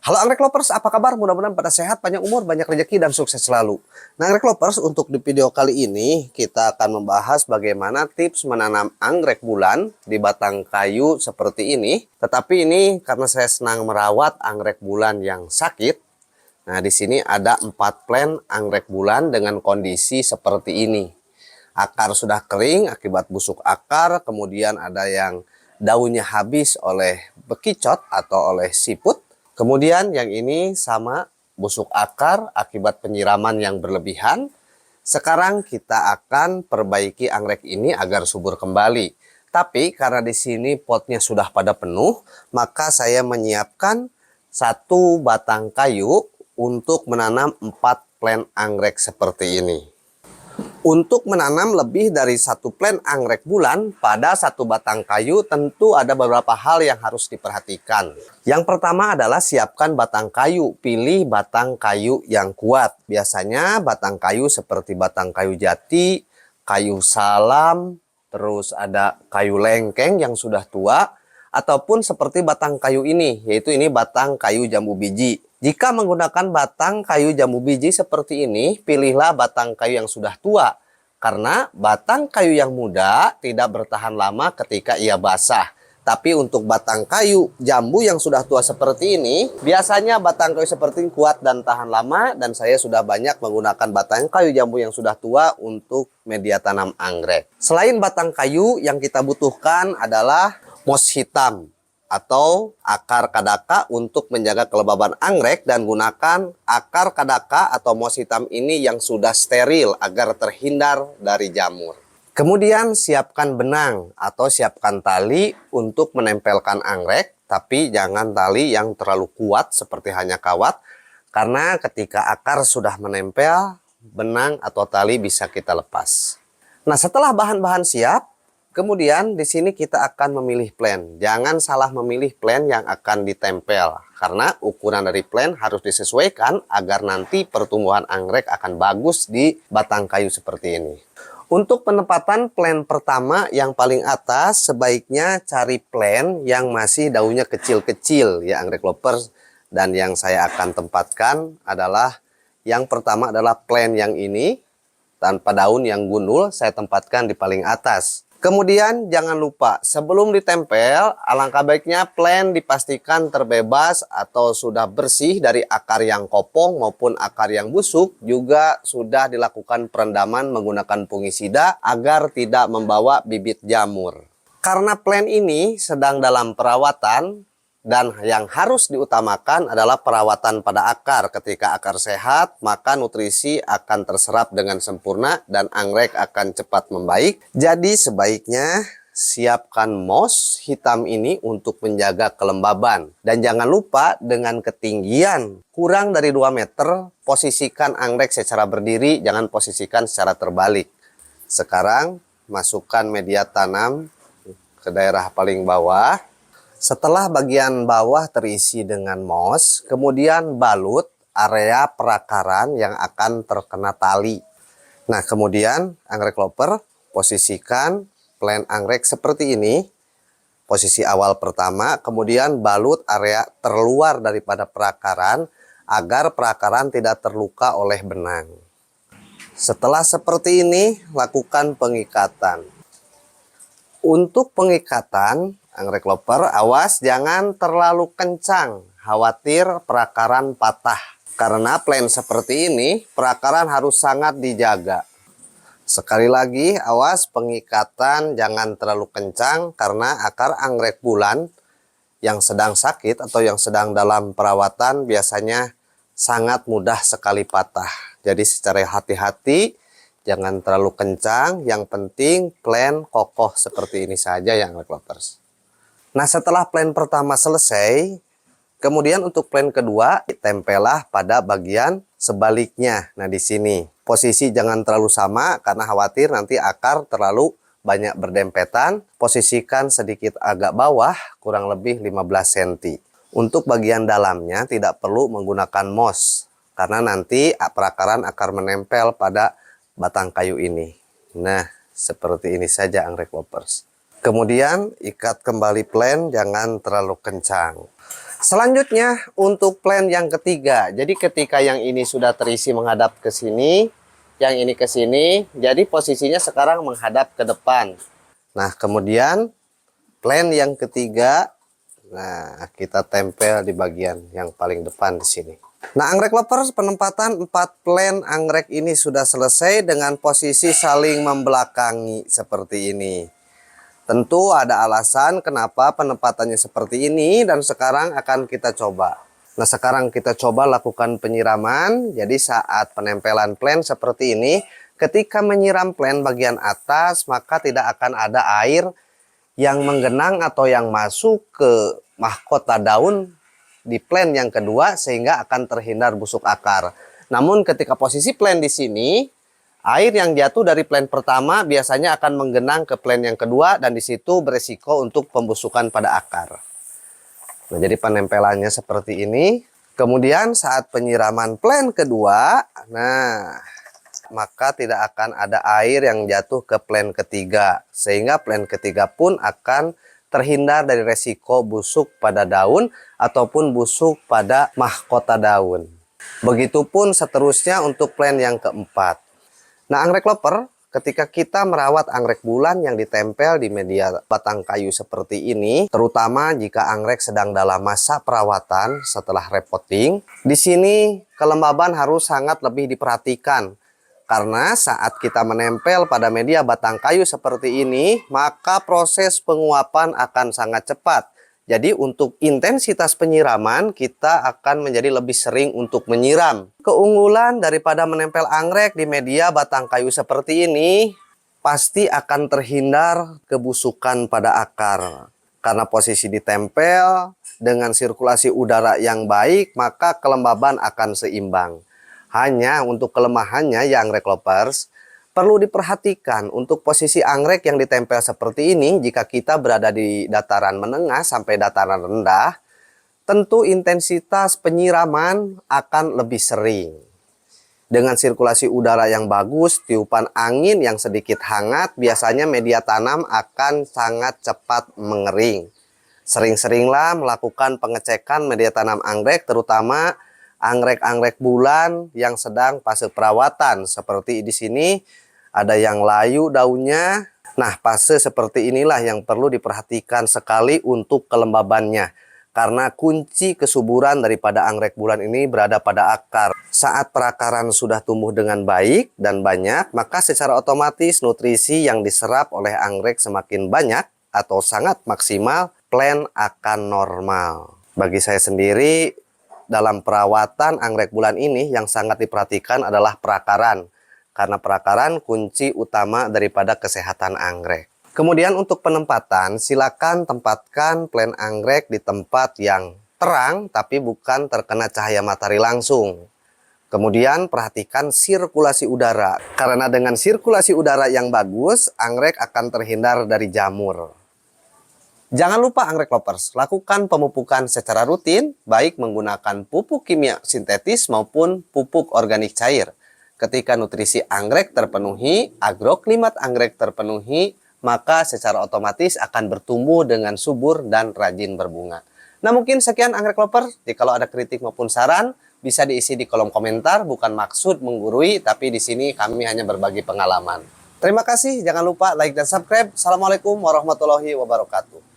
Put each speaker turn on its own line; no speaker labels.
Halo Anggrek Lovers, apa kabar? Mudah-mudahan pada sehat, panjang umur, banyak rezeki, dan sukses selalu. Nah Anggrek Lovers, untuk di video kali ini kita akan membahas bagaimana tips menanam anggrek bulan di batang kayu seperti ini. Tetapi ini karena saya senang merawat anggrek bulan yang sakit. Nah di sini ada 4 plant anggrek bulan dengan kondisi seperti ini. Akar sudah kering akibat busuk akar, kemudian ada yang daunnya habis oleh bekicot atau oleh siput. Kemudian yang ini sama busuk akar akibat penyiraman yang berlebihan. Sekarang kita akan perbaiki anggrek ini agar subur kembali. Tapi karena di sini potnya sudah pada penuh, maka saya menyiapkan 1 batang kayu untuk menanam 4 plant anggrek seperti ini. Untuk menanam lebih dari 1 plant anggrek bulan pada 1 batang kayu, tentu ada beberapa hal yang harus diperhatikan. Yang pertama adalah siapkan batang kayu. Pilih batang kayu yang kuat. Biasanya batang kayu seperti batang kayu jati, kayu salam, terus ada kayu lengkeng yang sudah tua, ataupun seperti batang kayu ini, yaitu ini batang kayu jambu biji. Jika menggunakan batang kayu jambu biji seperti ini, pilihlah batang kayu yang sudah tua. Karena batang kayu yang muda tidak bertahan lama ketika ia basah. Tapi untuk batang kayu jambu yang sudah tua seperti ini, biasanya batang kayu seperti ini kuat dan tahan lama. Dan saya sudah banyak menggunakan batang kayu jambu yang sudah tua untuk media tanam anggrek. Selain batang kayu, yang kita butuhkan adalah moss hitam atau akar kadaka untuk menjaga kelembaban anggrek, dan gunakan akar kadaka atau moss hitam ini yang sudah steril agar terhindar dari jamur. Kemudian siapkan benang atau siapkan tali untuk menempelkan anggrek, tapi jangan tali yang terlalu kuat seperti hanya kawat, karena ketika akar sudah menempel, benang atau tali bisa kita lepas. Nah, setelah bahan-bahan siap, kemudian di sini kita akan memilih plant. Jangan salah memilih plant yang akan ditempel, karena ukuran dari plant harus disesuaikan agar nanti pertumbuhan anggrek akan bagus di batang kayu seperti ini. Untuk penempatan plant pertama yang paling atas, sebaiknya cari plant yang masih daunnya kecil-kecil ya anggrek lovers. Dan yang saya akan tempatkan adalah yang pertama adalah plant yang ini tanpa daun yang gundul, saya tempatkan di paling atas. Kemudian jangan lupa sebelum ditempel, alangkah baiknya plant dipastikan terbebas atau sudah bersih dari akar yang kopong maupun akar yang busuk. Juga sudah dilakukan perendaman menggunakan fungisida agar tidak membawa bibit jamur. Karena plant ini sedang dalam perawatan, dan yang harus diutamakan adalah perawatan pada akar. Ketika akar sehat, maka nutrisi akan terserap dengan sempurna dan anggrek akan cepat membaik. Jadi sebaiknya siapkan moss hitam ini untuk menjaga kelembaban. Dan jangan lupa dengan ketinggian kurang dari 2 meter, posisikan anggrek secara berdiri, jangan posisikan secara terbalik. Sekarang masukkan media tanam ke daerah paling bawah. Setelah bagian bawah terisi dengan moss, kemudian balut area perakaran yang akan terkena tali. Nah, kemudian anggrek lover posisikan plant anggrek seperti ini. Posisi awal pertama, kemudian balut area terluar daripada perakaran agar perakaran tidak terluka oleh benang. Setelah seperti ini, lakukan pengikatan. Untuk pengikatan, anggrek lover, awas jangan terlalu kencang, khawatir perakaran patah. Karena plant seperti ini, perakaran harus sangat dijaga. Sekali lagi, awas pengikatan jangan terlalu kencang, karena akar anggrek bulan yang sedang sakit atau yang sedang dalam perawatan biasanya sangat mudah sekali patah. Jadi secara hati-hati, jangan terlalu kencang, yang penting plant kokoh seperti ini saja ya anggrek lovers. Nah, setelah plant pertama selesai, kemudian untuk plant kedua, tempelah pada bagian sebaliknya. Nah, di sini posisi jangan terlalu sama karena khawatir nanti akar terlalu banyak berdempetan. Posisikan sedikit agak bawah, kurang lebih 15 cm. Untuk bagian dalamnya tidak perlu menggunakan moss, karena nanti perakaran akan menempel pada batang kayu ini. Nah, seperti ini saja anggrek lovers. Kemudian ikat kembali plant, jangan terlalu kencang. Selanjutnya untuk plan yang ketiga. Jadi ketika yang ini sudah terisi menghadap ke sini, yang ini ke sini, jadi posisinya sekarang menghadap ke depan. Nah, kemudian plan yang ketiga, nah kita tempel di bagian yang paling depan di sini. Nah, anggrek lovers, penempatan 4 plan anggrek ini sudah selesai dengan posisi saling membelakangi seperti ini. Tentu ada alasan kenapa penempatannya seperti ini dan sekarang akan kita coba. Nah, sekarang kita coba lakukan penyiraman. Jadi saat penempelan plan seperti ini, ketika menyiram plan bagian atas, maka tidak akan ada air yang menggenang atau yang masuk ke mahkota daun di plan yang kedua sehingga akan terhindar busuk akar. Namun ketika posisi plan di sini, air yang jatuh dari plan pertama biasanya akan menggenang ke plan yang kedua dan di situ beresiko untuk pembusukan pada akar. Nah, jadi penempelannya seperti ini. Kemudian saat penyiraman plan kedua, nah maka tidak akan ada air yang jatuh ke plan ketiga sehingga plan ketiga pun akan terhindar dari resiko busuk pada daun ataupun busuk pada mahkota daun. Begitupun seterusnya untuk plan yang keempat. Nah, anggrek loper, ketika kita merawat anggrek bulan yang ditempel di media batang kayu seperti ini, terutama jika anggrek sedang dalam masa perawatan setelah repotting, di sini kelembaban harus sangat lebih diperhatikan. Karena saat kita menempel pada media batang kayu seperti ini, maka proses penguapan akan sangat cepat. Jadi untuk intensitas penyiraman, kita akan menjadi lebih sering untuk menyiram. Keunggulan daripada menempel anggrek di media batang kayu seperti ini, pasti akan terhindar kebusukan pada akar. Karena posisi ditempel dengan sirkulasi udara yang baik, maka kelembaban akan seimbang. Hanya untuk kelemahannya ya anggrek lovers, perlu diperhatikan untuk posisi anggrek yang ditempel seperti ini. Jika kita berada di dataran menengah sampai dataran rendah, tentu intensitas penyiraman akan lebih sering. Dengan sirkulasi udara yang bagus, tiupan angin yang sedikit hangat, biasanya media tanam akan sangat cepat mengering. Sering-seringlah melakukan pengecekan media tanam anggrek, terutama anggrek-anggrek bulan yang sedang fase perawatan. Seperti di sini ada yang layu daunnya. Nah, fase seperti inilah yang perlu diperhatikan sekali untuk kelembabannya. Karena kunci kesuburan daripada anggrek bulan ini berada pada akar. Saat perakaran sudah tumbuh dengan baik dan banyak, maka secara otomatis nutrisi yang diserap oleh anggrek semakin banyak atau sangat maksimal, plan akan normal. Bagi saya sendiri, dalam perawatan anggrek bulan ini yang sangat diperhatikan adalah perakaran. Karena perakaran kunci utama daripada kesehatan anggrek. Kemudian untuk penempatan, silakan tempatkan plan anggrek di tempat yang terang tapi bukan terkena cahaya matahari langsung. Kemudian perhatikan sirkulasi udara. Karena dengan sirkulasi udara yang bagus, anggrek akan terhindar dari jamur. Jangan lupa anggrek lovers, lakukan pemupukan secara rutin, baik menggunakan pupuk kimia sintetis maupun pupuk organik cair. Ketika nutrisi anggrek terpenuhi, agroklimat anggrek terpenuhi, maka secara otomatis akan bertumbuh dengan subur dan rajin berbunga. Nah, mungkin sekian anggrek lovers. Jika ada kritik maupun saran, bisa diisi di kolom komentar. Bukan maksud menggurui, tapi di sini kami hanya berbagi pengalaman. Terima kasih, jangan lupa like dan subscribe. Assalamualaikum warahmatullahi wabarakatuh.